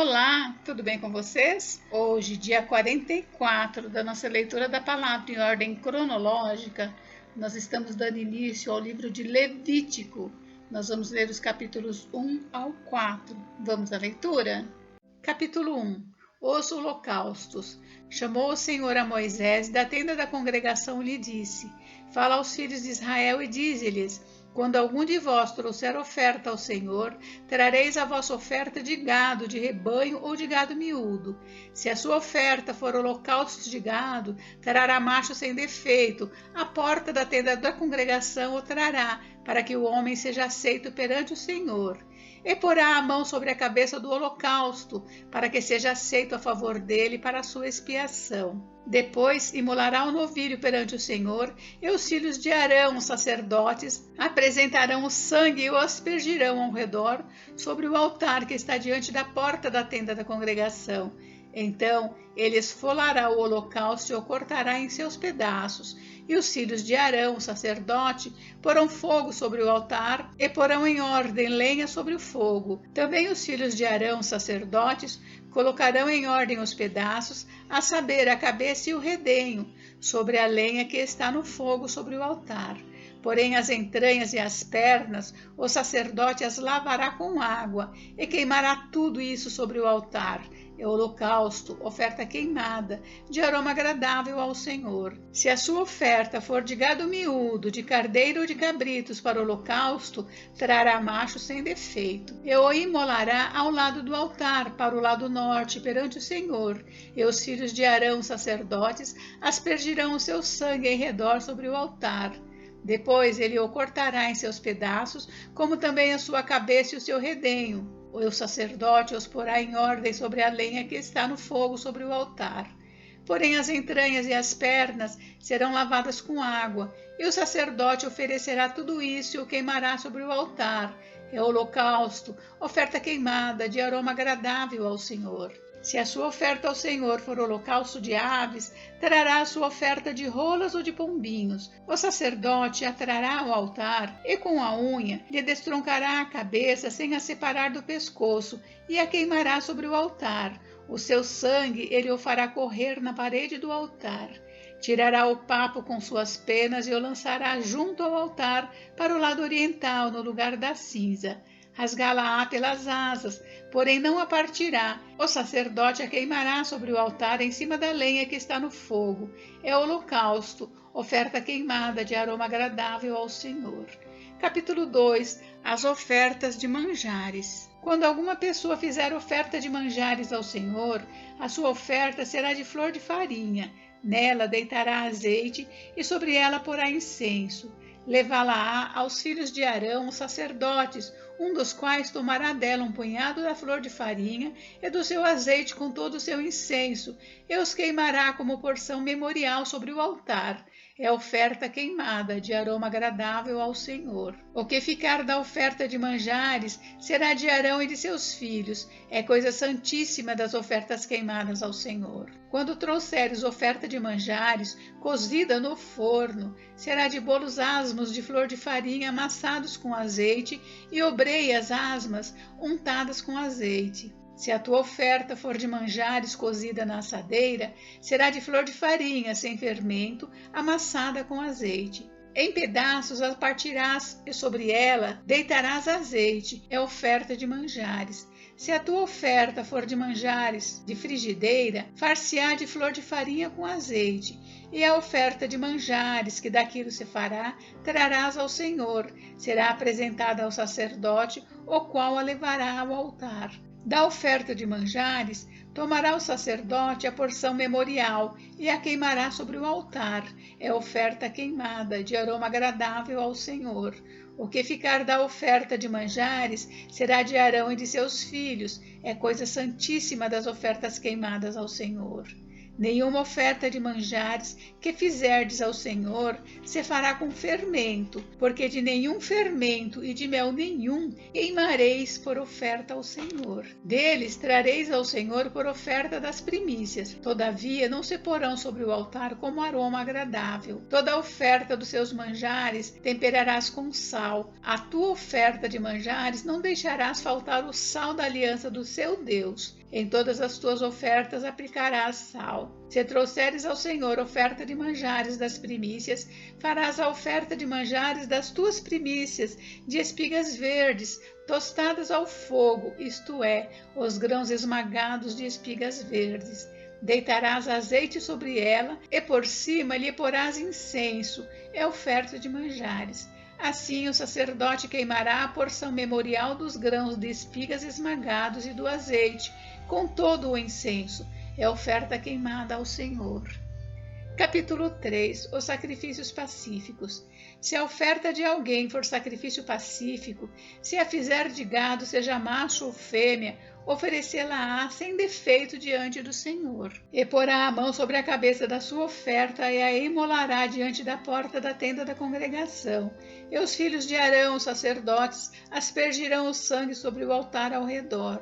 Olá, tudo bem com vocês? Hoje, dia 44 da nossa leitura da palavra em ordem cronológica, nós estamos dando início ao livro de Levítico. Nós vamos ler os capítulos 1 ao 4. Vamos à leitura? Capítulo 1. Os holocaustos. Chamou o Senhor a Moisés da tenda da congregação e lhe disse: Fala aos filhos de Israel e dize-lhes: Quando algum de vós trouxer oferta ao Senhor, trareis a vossa oferta de gado, de rebanho ou de gado miúdo. Se a sua oferta for holocausto de gado, trará macho sem defeito. A porta da tenda da congregação o trará, para que o homem seja aceito perante o Senhor. E porá a mão sobre a cabeça do holocausto, para que seja aceito a favor dele para a sua expiação. Depois imolará o novilho perante o Senhor, e os filhos de Arão, os sacerdotes, apresentarão o sangue e o aspergirão ao redor sobre o altar que está diante da porta da tenda da congregação. Então ele esfolará o holocausto e o cortará em seus pedaços. E os filhos de Arão, o sacerdote, porão fogo sobre o altar e porão em ordem lenha sobre o fogo. Também os filhos de Arão, os sacerdotes, colocarão em ordem os pedaços, a saber, a cabeça e o redenho, sobre a lenha que está no fogo sobre o altar. Porém as entranhas e as pernas, o sacerdote as lavará com água e queimará tudo isso sobre o altar. É holocausto, oferta queimada, de aroma agradável ao Senhor. Se a sua oferta for de gado miúdo, de carneiro ou de cabritos para o holocausto, trará macho sem defeito. E o imolará ao lado do altar, para o lado norte, perante o Senhor. E os filhos de Arão, sacerdotes, aspergirão o seu sangue em redor sobre o altar. Depois ele o cortará em seus pedaços, como também a sua cabeça e o seu redenho. O sacerdote os porá em ordem sobre a lenha que está no fogo sobre o altar. Porém as entranhas e as pernas serão lavadas com água, e o sacerdote oferecerá tudo isso e o queimará sobre o altar. É holocausto, oferta queimada, de aroma agradável ao Senhor. Se a sua oferta ao Senhor for holocausto de aves, trará a sua oferta de rolas ou de pombinhos. O sacerdote a trará ao altar e com a unha lhe destroncará a cabeça sem a separar do pescoço e a queimará sobre o altar. O seu sangue ele o fará correr na parede do altar. Tirará o papo com suas penas e o lançará junto ao altar para o lado oriental, no lugar da cinza. Rasgá-la-á pelas asas, porém não a partirá. O sacerdote a queimará sobre o altar em cima da lenha que está no fogo. É holocausto, oferta queimada de aroma agradável ao Senhor. Capítulo 2. As ofertas de manjares. Quando alguma pessoa fizer oferta de manjares ao Senhor, a sua oferta será de flor de farinha. Nela deitará azeite e sobre ela porá incenso. Levá-la-á aos filhos de Arão, os sacerdotes, um dos quais tomará dela um punhado da flor de farinha e do seu azeite com todo o seu incenso, e os queimará como porção memorial sobre o altar. É oferta queimada, de aroma agradável ao Senhor. O que ficar da oferta de manjares será de Arão e de seus filhos. É coisa santíssima das ofertas queimadas ao Senhor. Quando trouxeres oferta de manjares, cozida no forno, será de bolos asmos de flor de farinha amassados com azeite e obreias asmas untadas com azeite. Se a tua oferta for de manjares cozida na assadeira, será de flor de farinha, sem fermento, amassada com azeite. Em pedaços a partirás e sobre ela deitarás azeite, é oferta de manjares. Se a tua oferta for de manjares de frigideira, far-se-á de flor de farinha com azeite. E a oferta de manjares que daquilo se fará, trarás ao Senhor. Será apresentada ao sacerdote, o qual a levará ao altar. Da oferta de manjares, tomará o sacerdote a porção memorial e a queimará sobre o altar. É oferta queimada, de aroma agradável ao Senhor. O que ficar da oferta de manjares será de Arão e de seus filhos. É coisa santíssima das ofertas queimadas ao Senhor. Nenhuma oferta de manjares que fizerdes ao Senhor se fará com fermento, porque de nenhum fermento e de mel nenhum queimareis por oferta ao Senhor. Deles trareis ao Senhor por oferta das primícias. Todavia não se porão sobre o altar como aroma agradável. Toda a oferta dos seus manjares temperarás com sal. A tua oferta de manjares não deixarás faltar o sal da aliança do seu Deus. Em todas as tuas ofertas aplicarás sal. Se trouxeres ao Senhor oferta de manjares das primícias, farás a oferta de manjares das tuas primícias, de espigas verdes, tostadas ao fogo, isto é, os grãos esmagados de espigas verdes. Deitarás azeite sobre ela, e por cima lhe porás incenso, é oferta de manjares. Assim o sacerdote queimará a porção memorial dos grãos de espigas esmagados e do azeite, com todo o incenso, é oferta queimada ao Senhor. Capítulo 3. Os sacrifícios pacíficos. Se a oferta de alguém for sacrifício pacífico, se a fizer de gado, seja macho ou fêmea, oferecê-la-á sem defeito diante do Senhor. E porá a mão sobre a cabeça da sua oferta e a imolará diante da porta da tenda da congregação. E os filhos de Arão, os sacerdotes, aspergirão o sangue sobre o altar ao redor.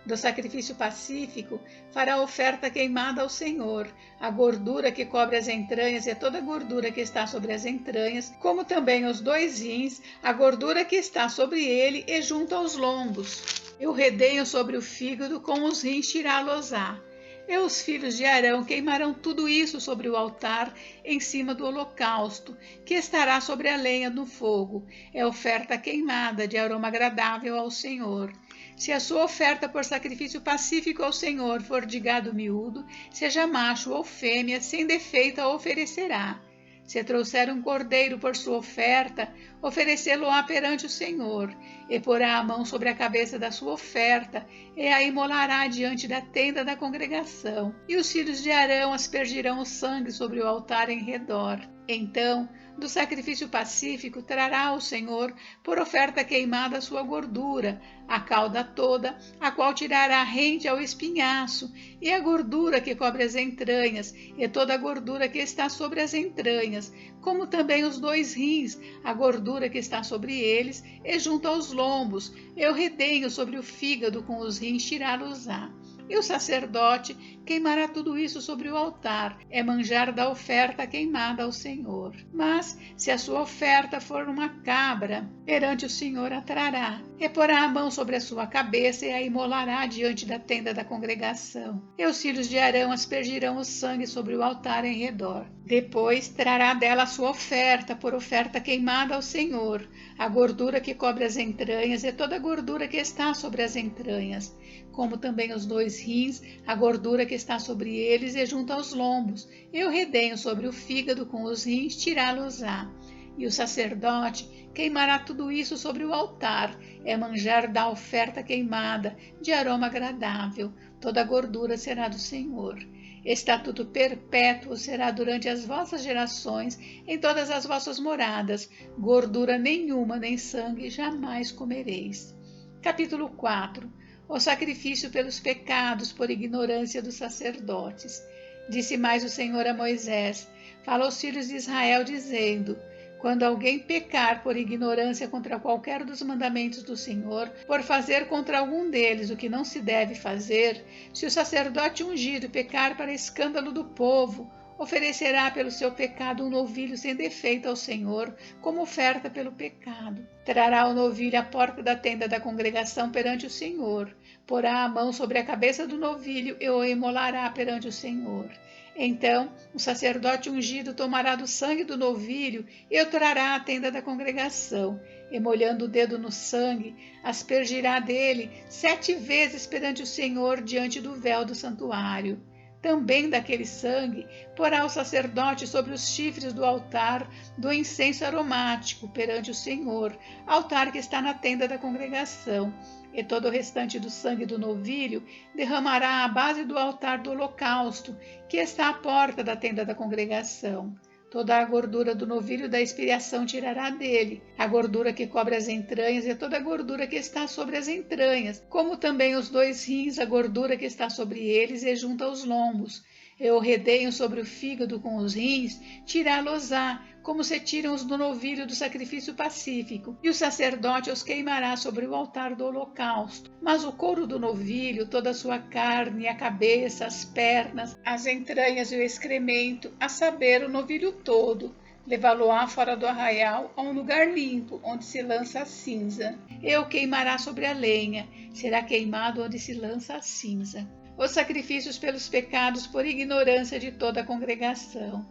Do sacrifício pacífico fará oferta queimada ao Senhor, a gordura que cobre as entranhas e toda a gordura que está sobre as entranhas, como também os 2 rins, a gordura que está sobre ele e junto aos lombos. E o redenho sobre o fígado, com os rins tirá-los-á. E os filhos de Arão queimarão tudo isso sobre o altar, em cima do holocausto, que estará sobre a lenha no fogo. É oferta queimada de aroma agradável ao Senhor. Se a sua oferta por sacrifício pacífico ao Senhor for de gado miúdo, seja macho ou fêmea, sem defeito a oferecerá. Se trouxer um cordeiro por sua oferta, oferecê-lo-á perante o Senhor, e porá a mão sobre a cabeça da sua oferta, e a imolará diante da tenda da congregação. E os filhos de Arão aspergirão o sangue sobre o altar em redor. Então, do sacrifício pacífico trará ao Senhor por oferta queimada a sua gordura, a cauda toda, a qual tirará rente ao espinhaço, e a gordura que cobre as entranhas, e toda a gordura que está sobre as entranhas, como também os 2 rins, a gordura que está sobre eles, e junto aos lombos, e o redenho sobre o fígado, com os rins tirá-los-á. E o sacerdote queimará tudo isso sobre o altar, é manjar da oferta queimada ao Senhor. Mas, se a sua oferta for uma cabra, perante o Senhor a trará, e porá a mão sobre a sua cabeça e a imolará diante da tenda da congregação. E os filhos de Arão aspergirão o sangue sobre o altar em redor. Depois trará dela a sua oferta, por oferta queimada ao Senhor, a gordura que cobre as entranhas e toda a gordura que está sobre as entranhas, como também os 2 rins, a gordura que está sobre eles e junto aos lombos, e o redenho sobre o fígado, com os rins tirá-los-á. E o sacerdote queimará tudo isso sobre o altar, é manjar da oferta queimada, de aroma agradável. Toda a gordura será do Senhor. Estatuto perpétuo será durante as vossas gerações, em todas as vossas moradas. Gordura nenhuma nem sangue jamais comereis. Capítulo 4. O sacrifício pelos pecados por ignorância dos sacerdotes. Disse mais o Senhor a Moisés: fala aos filhos de Israel, dizendo: quando alguém pecar por ignorância contra qualquer dos mandamentos do Senhor, por fazer contra algum deles o que não se deve fazer, se o sacerdote ungido pecar para escândalo do povo, oferecerá pelo seu pecado um novilho sem defeito ao Senhor, como oferta pelo pecado. Trará o novilho à porta da tenda da congregação perante o Senhor, porá a mão sobre a cabeça do novilho e o imolará perante o Senhor. Então o sacerdote ungido tomará do sangue do novilho e o trará à tenda da congregação, e molhando o dedo no sangue, aspergirá dele 7 vezes perante o Senhor diante do véu do santuário. Também daquele sangue porá o sacerdote sobre os chifres do altar do incenso aromático perante o Senhor, altar que está na tenda da congregação. E todo o restante do sangue do novilho derramará à base do altar do holocausto, que está à porta da tenda da congregação. Toda a gordura do novilho da expiação tirará dele, a gordura que cobre as entranhas e toda a gordura que está sobre as entranhas, como também os 2 rins, a gordura que está sobre eles e junto aos lombos, E o redenho sobre o fígado com os rins, tirá-los-á, como se tiram os do novilho do sacrifício pacífico, e o sacerdote os queimará sobre o altar do holocausto. Mas o couro do novilho, toda a sua carne, a cabeça, as pernas, as entranhas e o excremento, a saber, o novilho todo, levá-lo-á fora do arraial a um lugar limpo, onde se lança a cinza. E o queimará sobre a lenha, será queimado onde se lança a cinza. Os sacrifícios pelos pecados por ignorância de toda a congregação.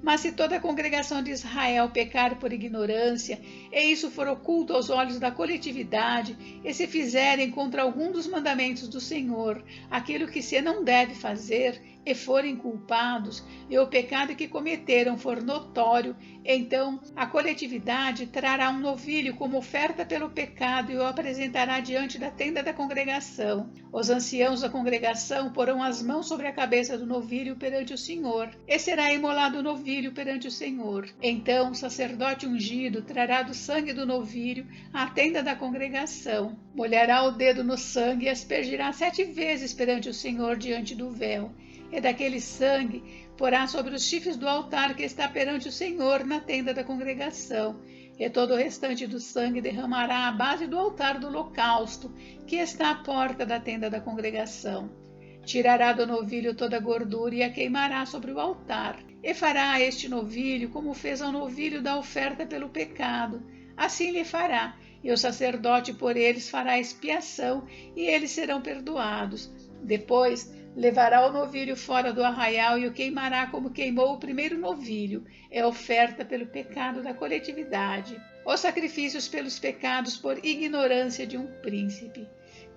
Mas se toda a congregação de Israel pecar por ignorância, e isso for oculto aos olhos da coletividade, e se fizerem contra algum dos mandamentos do Senhor aquilo que se não deve fazer, e forem culpados, e o pecado que cometeram for notório, então a coletividade trará um novilho como oferta pelo pecado e o apresentará diante da tenda da congregação. Os anciãos da congregação porão as mãos sobre a cabeça do novilho perante o Senhor, e será imolado o novilho perante o Senhor. Então o sacerdote ungido trará do sangue do novilho à tenda da congregação, molhará o dedo no sangue e aspergirá 7 vezes perante o Senhor diante do véu. E daquele sangue porá sobre os chifres do altar que está perante o Senhor na tenda da congregação, e todo o restante do sangue derramará à base do altar do holocausto, que está à porta da tenda da congregação. Tirará do novilho toda a gordura e a queimará sobre o altar, e fará a este novilho como fez ao novilho da oferta pelo pecado. Assim lhe fará, e o sacerdote por eles fará expiação, e eles serão perdoados. Depois levará o novilho fora do arraial e o queimará como queimou o primeiro novilho, é oferta pelo pecado da coletividade. Os sacrifícios pelos pecados por ignorância de um príncipe.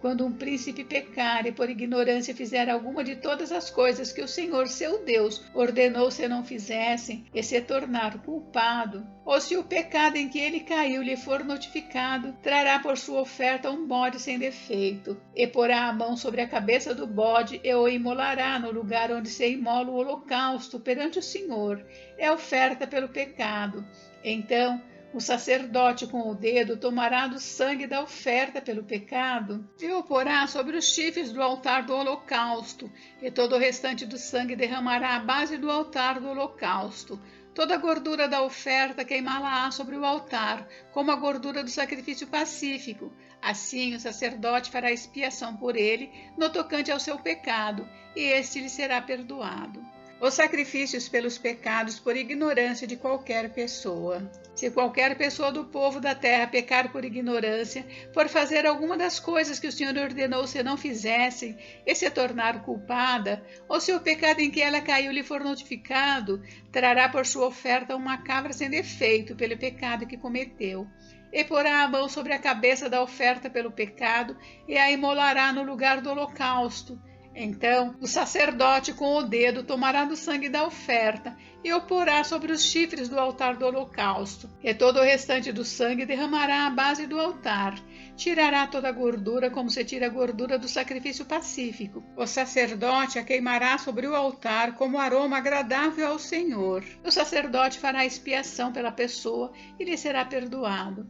Quando um príncipe pecar e por ignorância fizer alguma de todas as coisas que o Senhor seu Deus ordenou se não fizessem, e se tornar culpado, ou se o pecado em que ele caiu lhe for notificado, trará por sua oferta um bode sem defeito, e porá a mão sobre a cabeça do bode e o imolará no lugar onde se imola o holocausto perante o Senhor, é oferta pelo pecado. Então o sacerdote com o dedo tomará do sangue da oferta pelo pecado e o porá sobre os chifres do altar do holocausto, e todo o restante do sangue derramará à base do altar do holocausto. Toda a gordura da oferta queimá-la-á sobre o altar, como a gordura do sacrifício pacífico. Assim o sacerdote fará expiação por ele, no tocante ao seu pecado, e este lhe será perdoado. Os sacrifícios pelos pecados por ignorância de qualquer pessoa. Se qualquer pessoa do povo da terra pecar por ignorância, por fazer alguma das coisas que o Senhor ordenou se não fizessem, e se tornar culpada, ou se o pecado em que ela caiu lhe for notificado, trará por sua oferta uma cabra sem defeito pelo pecado que cometeu. E porá a mão sobre a cabeça da oferta pelo pecado, e a imolará no lugar do holocausto. Então o sacerdote com o dedo tomará do sangue da oferta e o porá sobre os chifres do altar do holocausto, e todo o restante do sangue derramará à base do altar. Tirará toda a gordura como se tira a gordura do sacrifício pacífico. O sacerdote a queimará sobre o altar como aroma agradável ao Senhor. O sacerdote fará expiação pela pessoa e lhe será perdoado.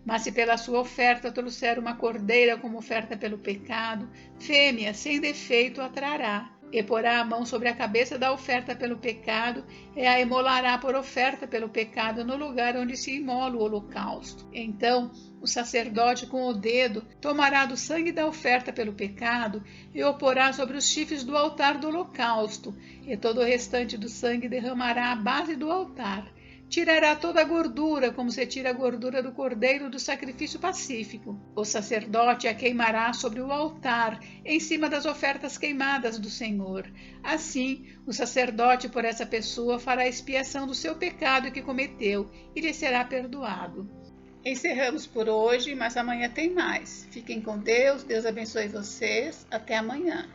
Mas se pela sua oferta trouxer uma cordeira como oferta pelo pecado, fêmea sem defeito a trará, e porá a mão sobre a cabeça da oferta pelo pecado, e a imolará por oferta pelo pecado no lugar onde se imola o holocausto. Então o sacerdote com o dedo tomará do sangue da oferta pelo pecado e o porá sobre os chifres do altar do holocausto, e todo o restante do sangue derramará à base do altar. Tirará toda a gordura, como se tira a gordura do cordeiro do sacrifício pacífico. O sacerdote a queimará sobre o altar, em cima das ofertas queimadas do Senhor. Assim, o sacerdote por essa pessoa fará expiação do seu pecado que cometeu, e lhe será perdoado. Encerramos por hoje, mas amanhã tem mais. Fiquem com Deus, Deus abençoe vocês. Até amanhã.